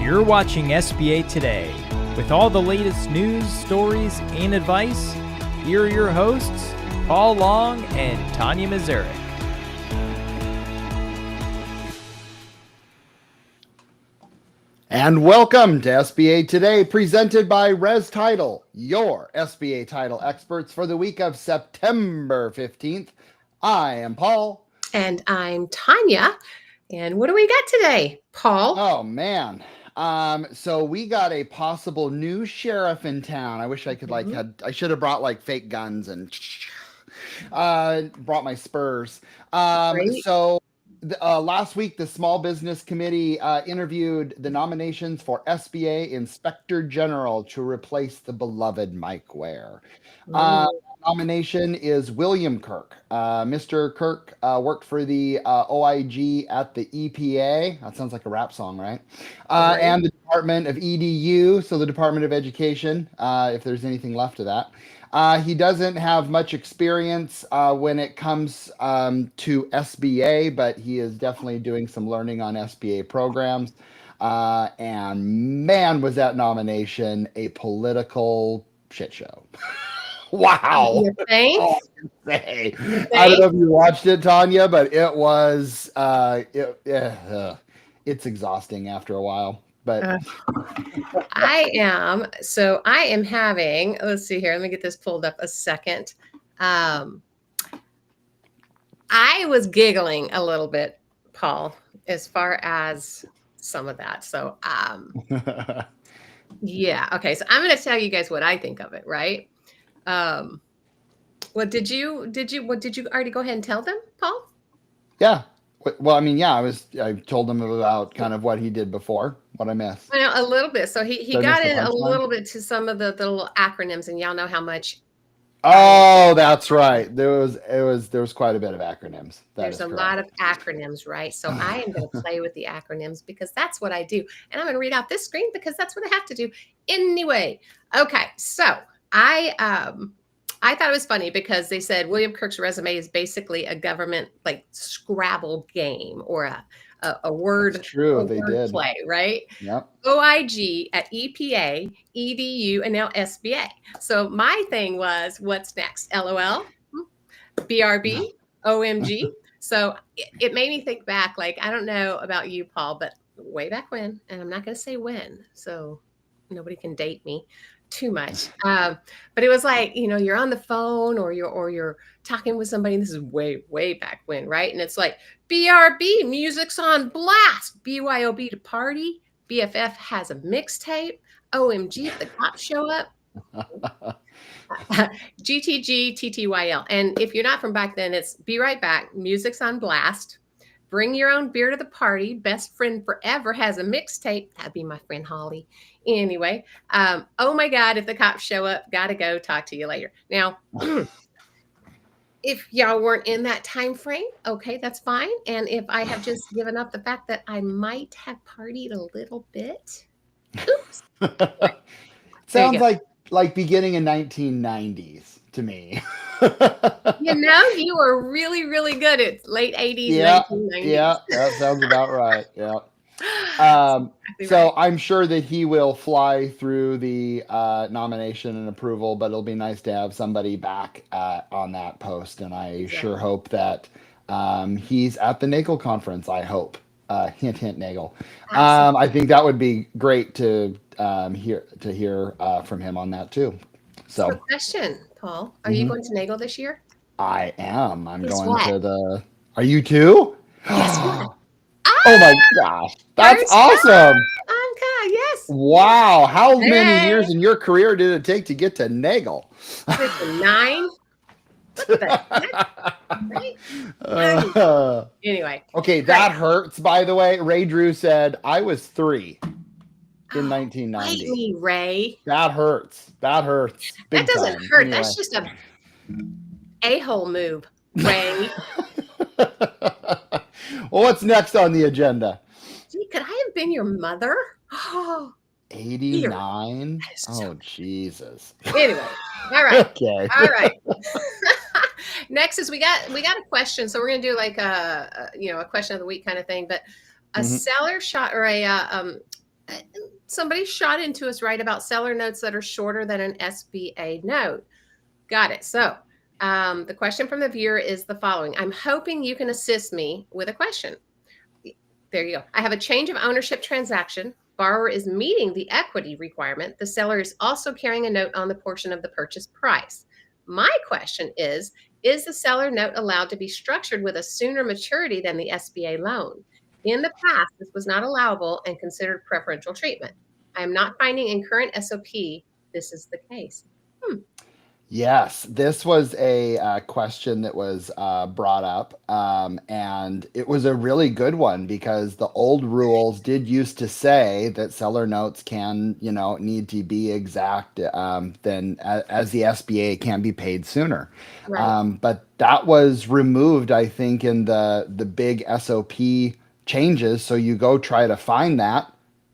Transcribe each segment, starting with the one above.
You're watching SBA Today. With all the latest news, stories, and advice, here are your hosts, Paul Long and Tanya Mazurek. And welcome to SBA Today, presented by Res Title, your SBA title experts for the week of September 15th. I am Paul. And I'm Tanya. And what do we got today, Paul? Oh, man. So we got a possible new sheriff in town. I wish I could I should have brought like fake guns and brought my spurs. So last week, the Small Business Committee interviewed the nominations for SBA Inspector General to replace the beloved Mike Ware. Nomination is William Kirk. Mr. Kirk worked for the OIG at the EPA. That sounds like a rap song, right? And the Department of EDU, so the Department of Education, if there's anything left of that. He doesn't have much experience when it comes to SBA, but he is definitely doing some learning on SBA programs. And man, was that nomination a political shit show. Wow. You think? I don't know if you watched it, Tanya, but it was it's exhausting after a while. But I am having, let's see here, let me get this pulled up a second. I was giggling a little bit, Paul, as far as some of that. So yeah, okay. So I'm going to tell you guys what I think of it, right? Did you already go ahead and tell them, Paul? Yeah. Well, I mean, yeah, I told them about kind of what he did before, what I missed. Well, a little bit. So he got in a little bit to some of the little acronyms, and y'all know how much. Oh, that's right. There was quite a bit of acronyms. There's a lot of acronyms, right? So I am going to play with the acronyms because that's what I do. And I'm going to read out this screen because that's what I have to do anyway. Okay. So I thought it was funny because they said William Kirk's resume is basically a government like Scrabble game or a word. That's true. A they word did play, right? Yep. OIG at EPA, EDU, and now SBA. So my thing was, what's next? LOL, BRB, OMG. So it made me think back. Like, I don't know about you, Paul, but way back when, and I'm not going to say when, so nobody can date me too much. But it was like, you're on the phone or you're talking with somebody, and this is way back when, right? And it's like, BRB, music's on blast. BYOB to party. BFF has a mixtape. OMG, if the cops show up. GTG, TTYL. And if you're not from back then, it's be right back. Music's on blast. Bring your own beer to the party. Best friend forever has a mixtape. That'd be my friend Holly. Anyway, oh my God, if the cops show up, gotta go. Talk to you later. Now, if y'all weren't in that time frame, okay, that's fine. And if I have just given up the fact that I might have partied a little bit, oops. Sounds like beginning in 1990s to me. You were really, really good at late 80s, 1990s. Yeah, that sounds about right. Yeah. Exactly so right. I'm sure that he will fly through the nomination and approval, but it'll be nice to have somebody back on that post. And I sure hope that he's at the NAGLE conference. I hope. Hint, hint, NAGLE. I think that would be great to hear from him on that too. So question, Paul, are you going to NAGLE this year? I am. I'm Guess going what? to the. Are you too? Guess what? Oh my gosh, that's awesome! Yes. Wow, how many years in your career did it take to get to NAGLE? 9. What the heck? Right? Anyway. Okay, that hurts. By the way, Ray Drew said I was 3 in 1990. Bite me, Ray. That hurts. That hurts. That doesn't hurt. Anyway. That's just a-hole move, Ray. Well, what's next on the agenda? Gee, could I have been your mother? Oh, 89? Oh, Jesus. Anyway, all right. Okay. All right. Next is we got a question. So we're gonna do like a question of the week kind of thing. But a seller shot or a somebody shot into us right about seller notes that are shorter than an SBA note. Got it. So the question from the viewer is the following. I'm hoping you can assist me with a question. There you go. I have a change of ownership transaction. Borrower is meeting the equity requirement. The seller is also carrying a note on the portion of the purchase price. My question is the seller note allowed to be structured with a sooner maturity than the SBA loan? In the past, this was not allowable and considered preferential treatment. I am not finding in current SOP this is the case. Yes, this was a question that was brought up, and it was a really good one because the old rules did used to say that seller notes can, need to be exact, then as the SBA can be paid sooner. Right. But that was removed, I think, in the big SOP changes. So you go try to find that,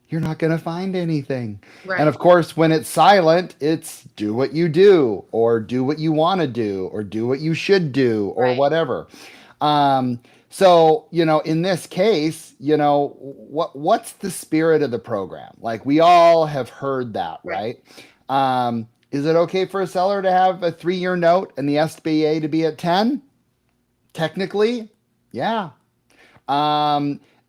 you're not going to find anything. Right. And of course, when it's silent, it's do what you do, or do what you want to do, or do what you should do, or Right. whatever. So, in this case, what's the spirit of the program? Like, we all have heard that, right? Is it okay for a seller to have a 3-year note and the SBA to be at 10? Technically, yeah.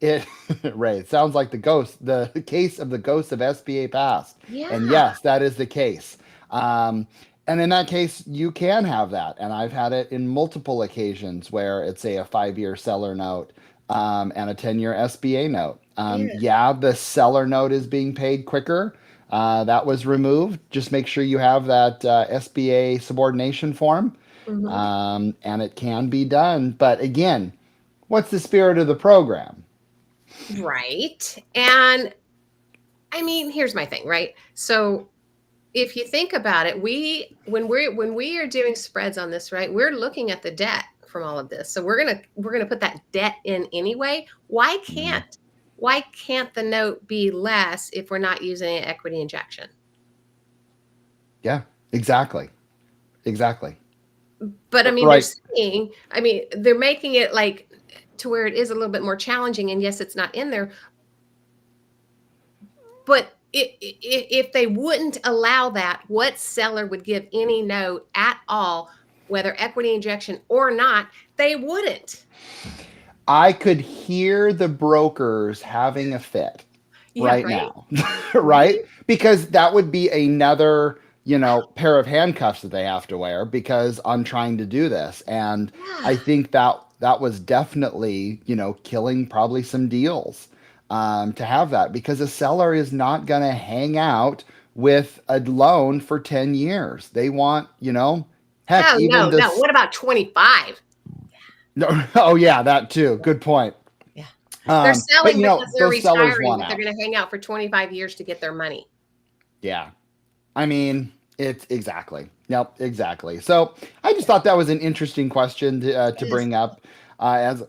It sounds like the case of the ghost of SBA past. Yeah. And yes, that is the case. And in that case, you can have that. And I've had it in multiple occasions where it's a 5-year seller note and a 10-year SBA note. The seller note is being paid quicker. That was removed. Just make sure you have that SBA subordination form. And it can be done. But again, what's the spirit of the program? Right. And I mean, here's my thing, right? So if you think about it, when we are doing spreads on this, right, we're looking at the debt from all of this. So we're gonna put that debt in anyway. Why can't the note be less if we're not using an equity injection? Yeah, exactly. But I mean, right. they're making it like to where it is a little bit more challenging. And yes, it's not in there. But if they wouldn't allow that, what seller would give any note at all, whether equity injection or not? They wouldn't. I could hear the brokers having a fit right now, right? Because that would be another, pair of handcuffs that they have to wear because I'm trying to do this. And I think that was definitely, killing probably some deals to have that, because a seller is not going to hang out with a loan for 10 years. They want, heck, no. What about 25? No. Oh yeah, that too. Good point. Yeah. They're selling because they're retiring, but they're going to hang out for 25 years to get their money. Yeah. I mean, it's exactly. Yep, exactly. So I just thought that was an interesting question to bring up as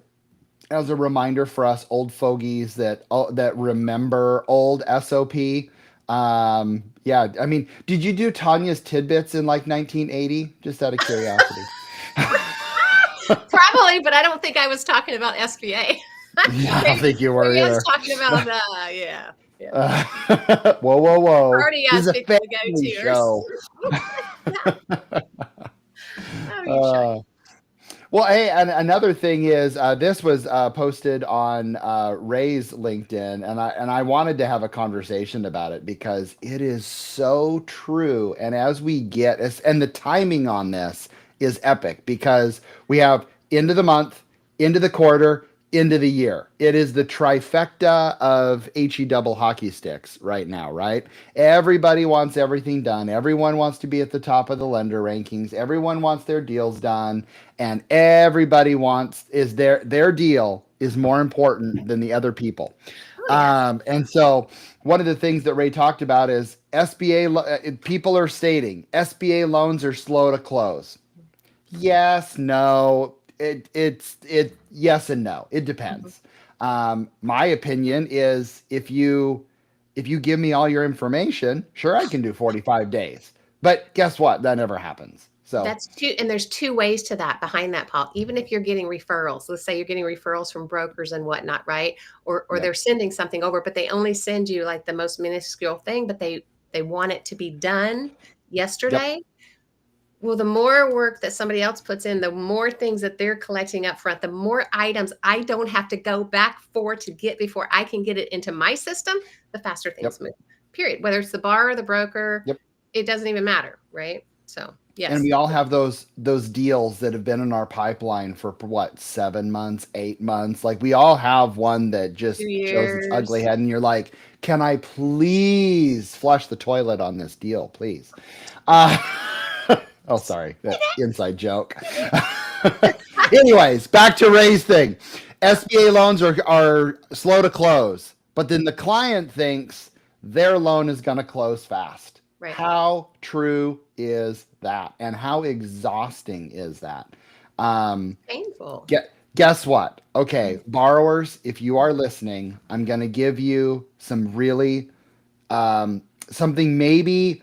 a reminder for us old fogies that remember old SOP. Yeah, I mean, did you do Tanya's Tidbits in like 1980? Just out of curiosity. Probably, but I don't think I was talking about SBA. Yeah, I don't think you were either. I was talking about, yeah. Whoa. Party This is a family show. Well, hey, and another thing is this was posted on Ray's LinkedIn, and I wanted to have a conversation about it because it is so true. And as we get, and the timing on this is epic because we have end of the month, into the quarter, into the year. It is the trifecta of HE double hockey sticks right now, right? Everybody wants everything done. Everyone wants to be at the top of the lender rankings. Everyone wants their deals done. And everybody wants their deal is more important than the other people. And so one of the things that Ray talked about is people are stating SBA loans are slow to close. Yes, no. It's yes and no. It depends. My opinion is if you give me all your information, sure, I can do 45 days. But guess what? That never happens. So that's two, and there's two ways to that behind that, Paul. Even if you're getting referrals, let's say you're getting referrals from brokers and whatnot, right? Or Yep. they're sending something over, but they only send you like the most minuscule thing, but they want it to be done yesterday. Yep. Well, the more work that somebody else puts in, the more things that they're collecting up front, the more items I don't have to go back for to get before I can get it into my system, the faster things move. Period. Whether it's the borrower or the broker, it doesn't even matter, right? So yes. And we all have those deals that have been in our pipeline for what, 7 months, 8 months. Like we all have one that just shows its ugly head, and you're like, can I please flush the toilet on this deal, please? Oh, sorry, that inside joke. Anyways, back to Ray's thing. SBA loans are slow to close, but then the client thinks their loan is going to close fast. Right. How true is that? And how exhausting is that? Painful. Guess what? Okay, borrowers, if you are listening, I'm going to give you some really something maybe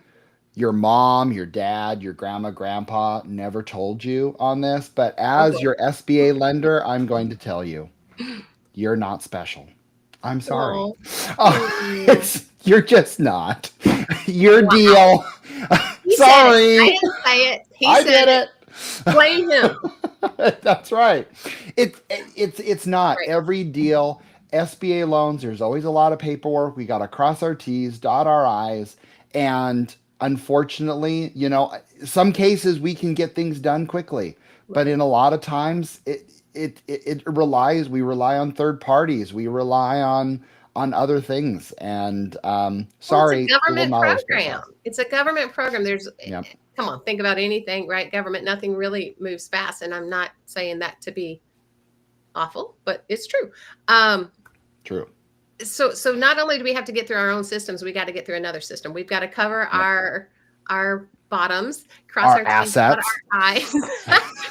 your mom, your dad, your grandma, grandpa never told you on this, but as your SBA lender, I'm going to tell you, you're not special. I'm sorry. You're just not. Your deal. Sorry. I didn't say it. I did it. Blame him. That's right. It's not every deal. SBA loans, there's always a lot of paperwork. We got to cross our T's, dot our I's, and unfortunately, some cases we can get things done quickly, but in a lot of times we rely on third parties. We rely on other things. And sorry, it's a government program. It's a government program. Come on, think about anything, right? Government, nothing really moves fast. And I'm not saying that to be awful, but it's true. True. So not only do we have to get through our own systems, we got to get through another system. We've got to cover our bottoms, cross our T's, dot our I's,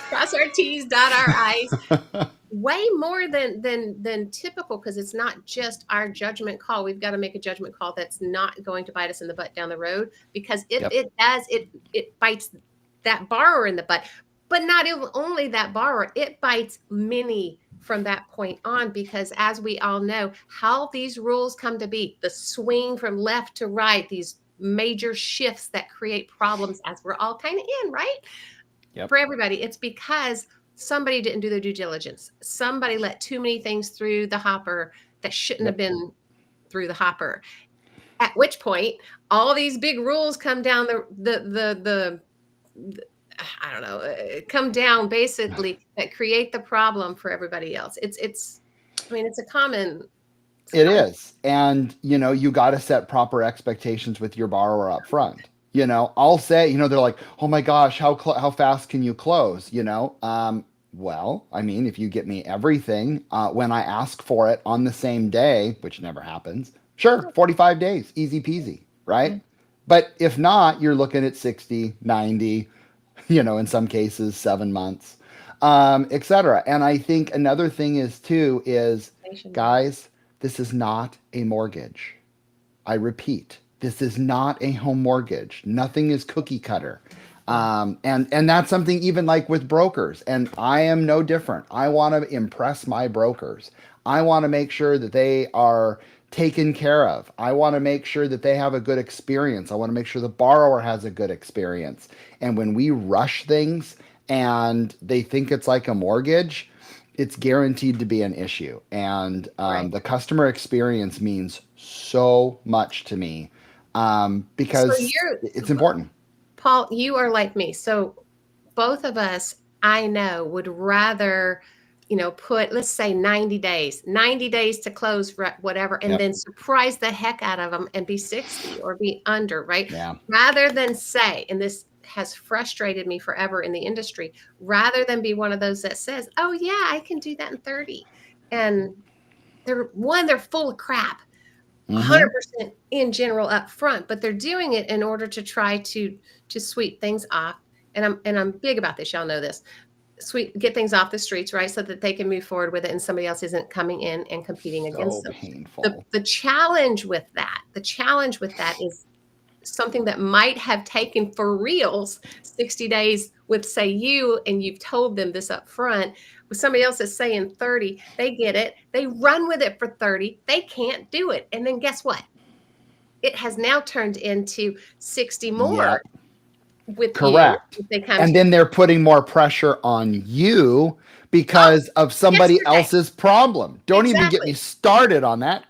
cross our T's, dot our I's. Way more than typical, because it's not just our judgment call. We've got to make a judgment call that's not going to bite us in the butt down the road, because it bites that borrower in the butt. But not only that borrower, it bites many from that point on, because as we all know, how these rules come to be, the swing from left to right, these major shifts that create problems as we're all kind of in, right? For everybody, it's because somebody didn't do their due diligence. Somebody let too many things through the hopper that shouldn't have been through the hopper. At which point, all these big rules come down the I don't know, come down basically that create the problem for everybody else. It's a common. It is. And, you got to set proper expectations with your borrower up front. I'll say, they're like, oh my gosh, how fast can you close? Well, if you get me everything when I ask for it on the same day, which never happens, sure, 45 days, easy peasy, right? Mm-hmm. But if not, you're looking at 60, 90, in some cases, 7 months, et cetera. And I think another thing is, guys, this is not a mortgage. I repeat, this is not a home mortgage. Nothing is cookie cutter. And that's something even like with brokers. And I am no different. I want to impress my brokers. I want to make sure that they are taken care of. I want to make sure that they have a good experience. I want to make sure the borrower has a good experience. And when we rush things and they think it's like a mortgage, it's guaranteed to be an issue. And the customer experience means so much to me because it's important. Paul, you are like me. So both of us, I know, would rather, put, let's say 90 days to close whatever, and then surprise the heck out of them and be 60 or be under, right? Yeah. Rather than say, and this has frustrated me forever in the industry, rather than be one of those that says, oh yeah, I can do that in 30. And they're full of crap. 100% in general up front, but they're doing it in order to try to sweep things off. And I'm big about this. Y'all know this. Get things off the streets, right? So that they can move forward with it and somebody else isn't coming in and competing against them. Painful. The challenge with that is something that might have taken for reals 60 days with say you, and you've told them this up front, with somebody else that's saying 30, they get it. They run with it for 30. They can't do it. And then guess what? It has now turned into 60 more with correct. you. They come and then they're putting more pressure on you because of somebody else's problem. Don't even get me started on that.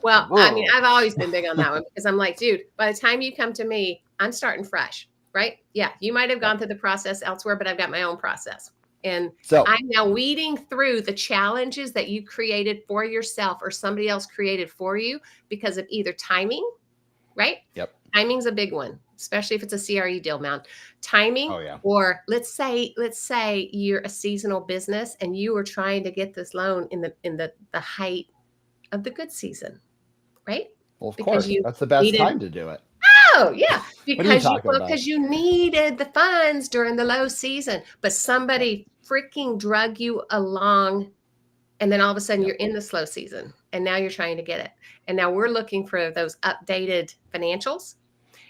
Well, I mean, I've always been big on that one because I'm like, dude, by the time you come to me, I'm starting fresh, right? Yeah, you might have gone through the process elsewhere, but I've got my own process. And so I'm now weeding through the challenges that you created for yourself or somebody else created for you because of either timing, right? Yep. Timing's a big one, especially if it's a CRE deal amount. Timing, or let's say you're a seasonal business and you were trying to get this loan in the height of the good season, right? Well, of course, that's the best time to do it. Oh, yeah, because you needed the funds during the low season, but somebody freaking drug you along, and then all of a sudden you're in the slow season, and now you're trying to get it. And now we're looking for those updated financials,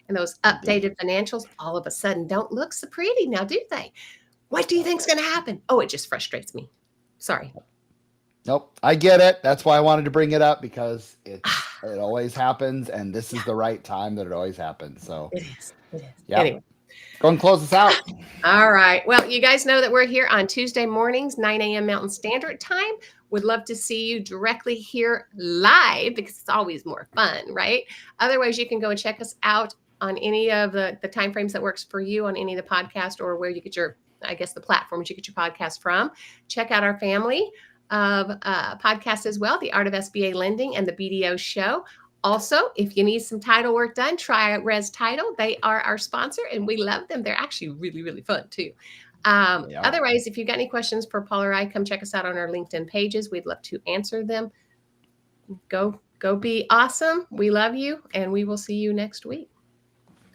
and those updated financials all of a sudden don't look so pretty now, do they? What do you think's going to happen? Oh, it just frustrates me. Sorry. Nope. I get it. That's why I wanted to bring it up because it always happens. And this is the right time that it always happens. So it is. Yeah. Anyway. Go and close us out. All right. Well, you guys know that we're here on Tuesday mornings, 9 a.m. Mountain Standard Time. Would love to see you directly here live because it's always more fun, right? Otherwise, you can go and check us out on any of the timeframes that works for you on any of the podcast or where you get your, I guess, the platforms you get your podcast from. Check out our family of podcasts as well, The Art of SBA Lending and the BDO Show. Also, if you need some title work done, try Res Title. They are our sponsor, and we love them. They're actually really, really fun, too. Otherwise, if you've got any questions for Paul or I, come check us out on our LinkedIn pages. We'd love to answer them. Go be awesome. We love you, and we will see you next week.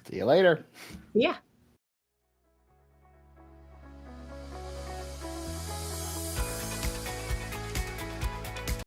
See you later. Yeah.